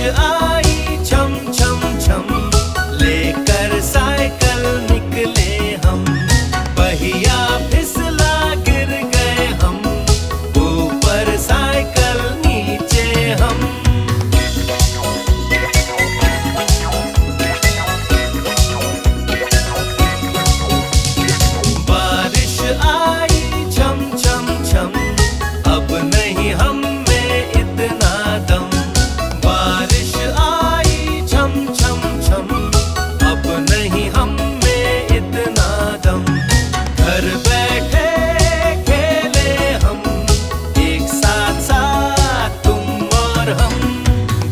आई छम छम छम, लेकर साइकिल निकले हम। पहिया फिसला गिर गए हम, ऊपर साइकिल नीचे हम। बारिश आई छम छम छम, अब नहीं हम में इतना दम। बारिश आई छम छम छम, अब नहीं हम में इतना दम। घर बैठे खेले हम, एक साथ साथ तुम और हम।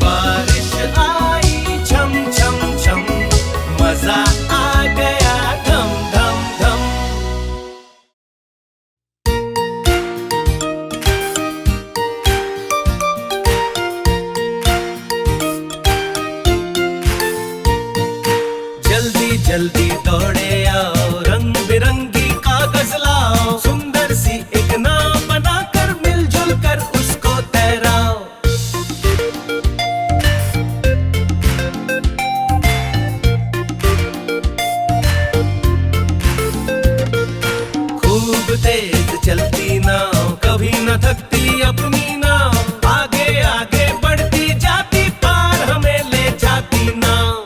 बारिश आई छम छम छम, मजा आ गया धम धम धम। जल्दी जल्दी दौड़े आओ, रंग बिरंगी कागज लाओ। सुंदर सी एक नाव बनाकर मिलजुल कर उसको तैराओ। खूब तेज चलती नाव, कभी न थकती अपनी नाव। आगे आगे बढ़ती जाती, पार हमें ले जाती नाव।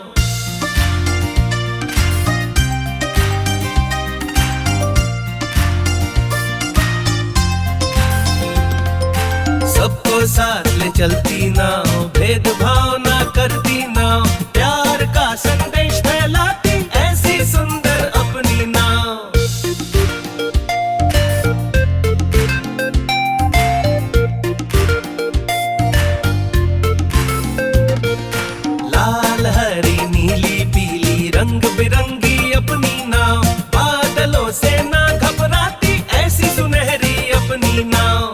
सबको साथ ले चलती नाव, भेदभाव ना करती नाव। प्यार का संदेश फैलाती, ऐसी सुंदर अपनी नाव। लाल हरी नीली पीली रंग बिरंगी अपनी नाव। बादलों से ना घबराती, ऐसी सुनहरी अपनी नाव।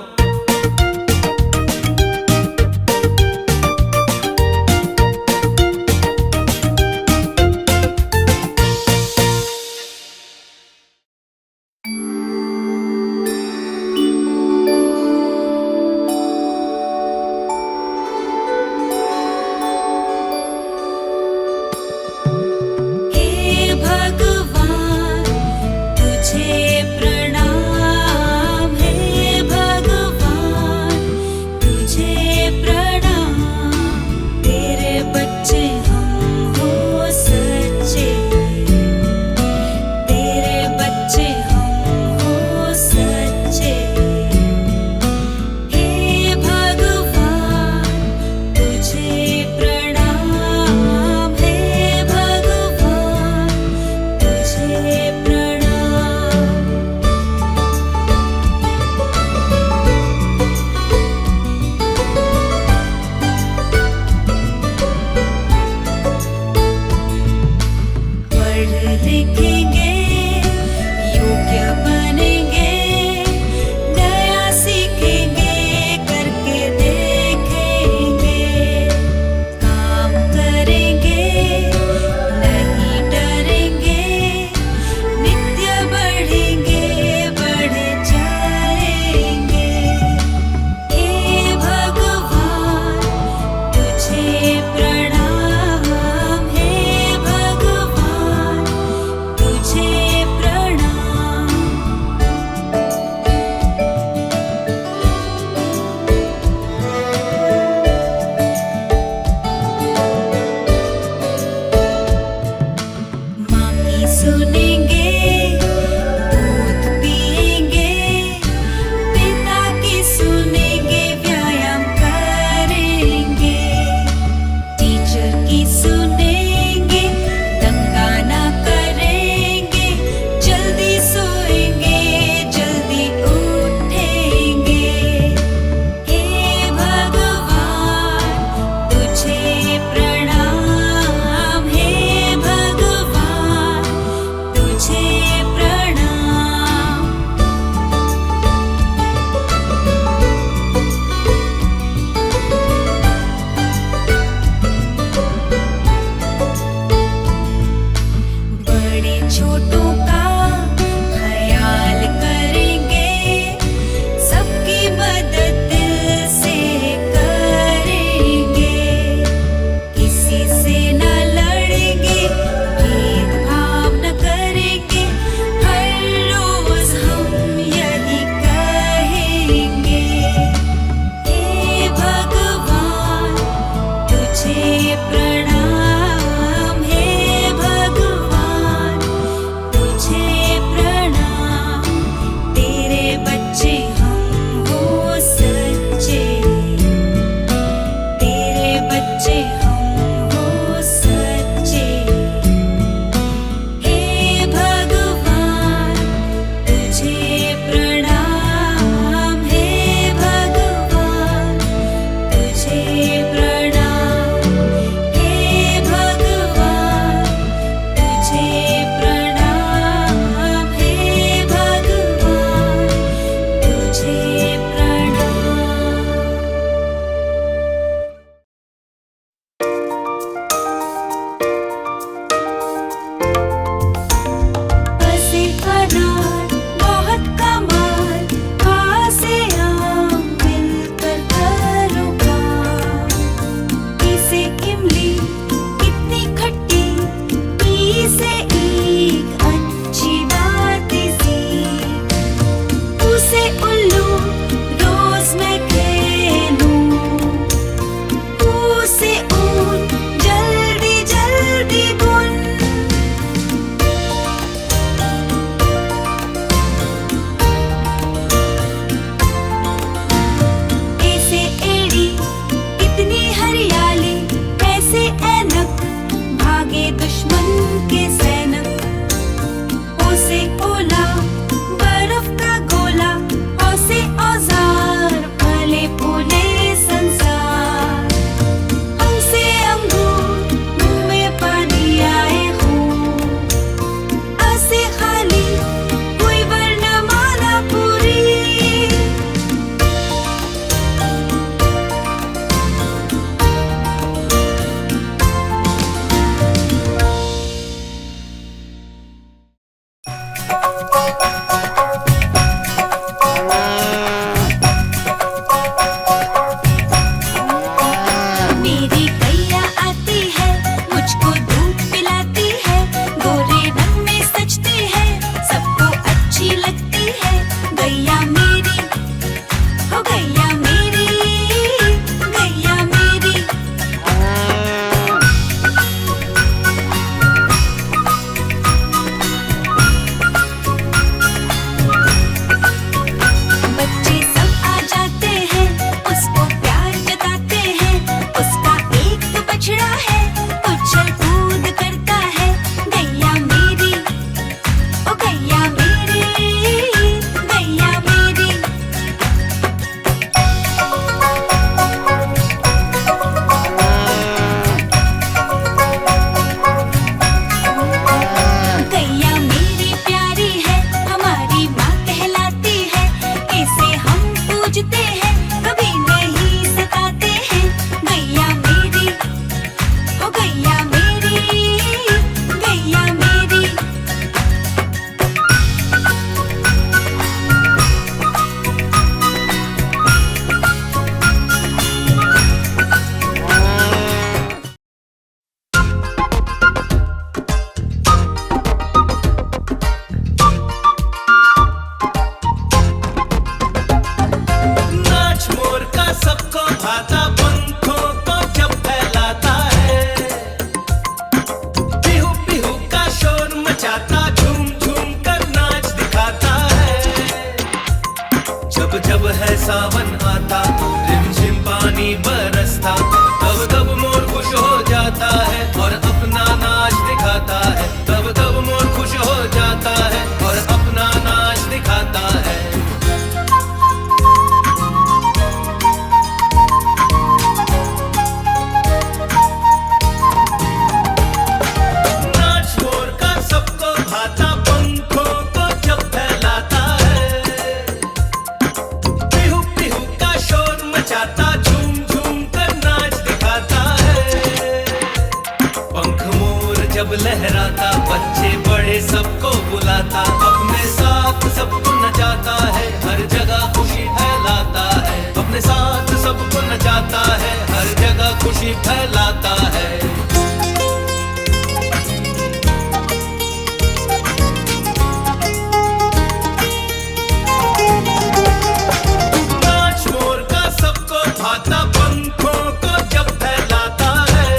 प्रणाम हे भगवान, तुझे प्रणाम, तेरे बच्चे हम हो सच्चे, तेरे बच्चे हम हो सच्चे। हे भगवान तुझे प्रणाम, हे भगवान तुझे प्रणाम, हे भगवान तुझे प्रणाम, हे भगवान तुझे प्रणाम। बसे अनार बहुत कमाल, खासे आम मिलकर करो काम। इसे इमली कितनी खट्टी, इसे एक अच्छी बात सीख। उसे उल्लू रोज मैं खेलूं, उसे ऊन जल्दी जल्दी बुन। ऐसे एड़ी इतनी हरियाली, ऐसे ऐनक भागे दुश्मन के सैनक। उसे ओला बर्फ का गोला, औसे औजार फले फूले संसार। हमसे अंगूर मुंह में पानी आए हो, ऐसे खाली कोई वर्णमाला पूरी। मेरी गैया आती है, मुझको दूध पिलाती है, गोरे रंग में सजती है, सबको अच्छी लगती है। गैया मेरी, हो गैया मेरी, गैया मेरी। बच्चे सब आ जाते हैं, उसको प्यार जताते हैं। उसका एक तो बछड़ा है, उछल कूद करता है। गैया मेरी, ओ गैया मेरी, गैया मेरी। गैया मेरी प्यारी है, हमारी माँ कहलाती है। इसे हम पूजते हैं, कभी नहीं सताते हैं। गैया मेरी, ओ गैया मेरी, गैया मेरी। नाच मोर का सबको भाता, पंखों को जब फैलाता है। बिहू बिहू का शोर मचाता, झूम झूम कर नाच दिखाता है। जब जब है सावन आता, रिमझिम पानी बरसता, तब तब मोर खुश हो जाता है और अपना नाच दिखाता है। तब तब मोर खुश हो जाता है और अपना नाच दिखाता है। नाच मोर का सबको भाता, पंखों को जब फैलाता है। बिहू बिहू का शोर मचाता, झूम झूम कर नाच दिखाता है। पंख मोर जब लहराता, बच्चे बड़े सबको बुलाता, अपने साथ सबको नचाता है, हर जगह खुशी फैलाता है। अपने साथ सबको नचाता है, हर जगह खुशी फैलाता है। नाच मोर का सबको भाता, पंखों को जब फैलाता है।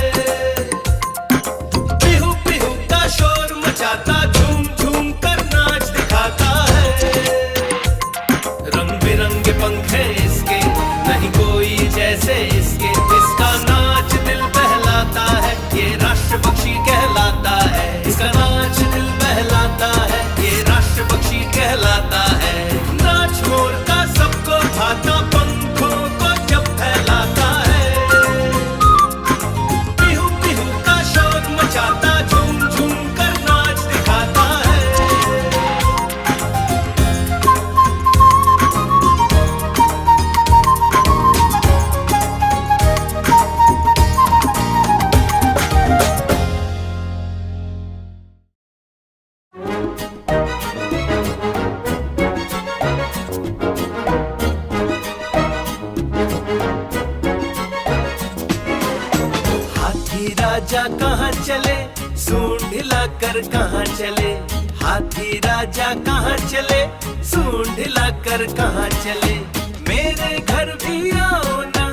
राजा कहाँ चले, सूंड हिलाकर कहाँ चले। हाथी राजा कहाँ चले, सूंड हिलाकर कहाँ चले। मेरे घर भी आओ ना,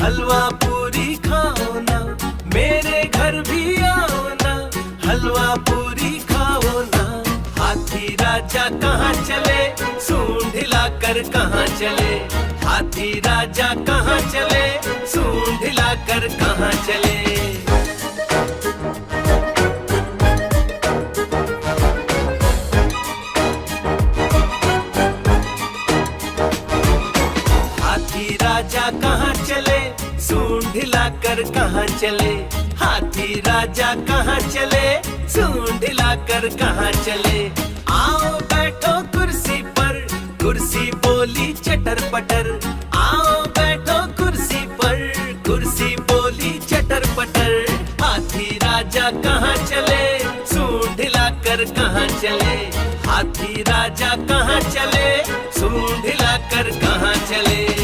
हलवा पूरी खाओ ना। मेरे घर भी आओ ना, हलवा पूरी खाओ ना। हाथी राजा कहाँ चले, सूंड हिलाकर कहाँ चले। हाथी राजा कहाँ चले, सूंड हिलाकर कहाँ चले। हाथी राजा कहाँ चले, सूंड हिलाकर कहाँ चले। हाथी राजा कहाँ चले, सूंड हिलाकर कहाँ चले। आओ बैठो कुर्सी पर, कुर्सी बोली चटर पटर। आओ बैठो कुर्सी पर, कुर्सी बोली चटर पटर। हाथी राजा कहाँ चले, सूंड हिलाकर कहाँ चले। हाथी राजा कहाँ चले, सूंड हिलाकर कहाँ चले।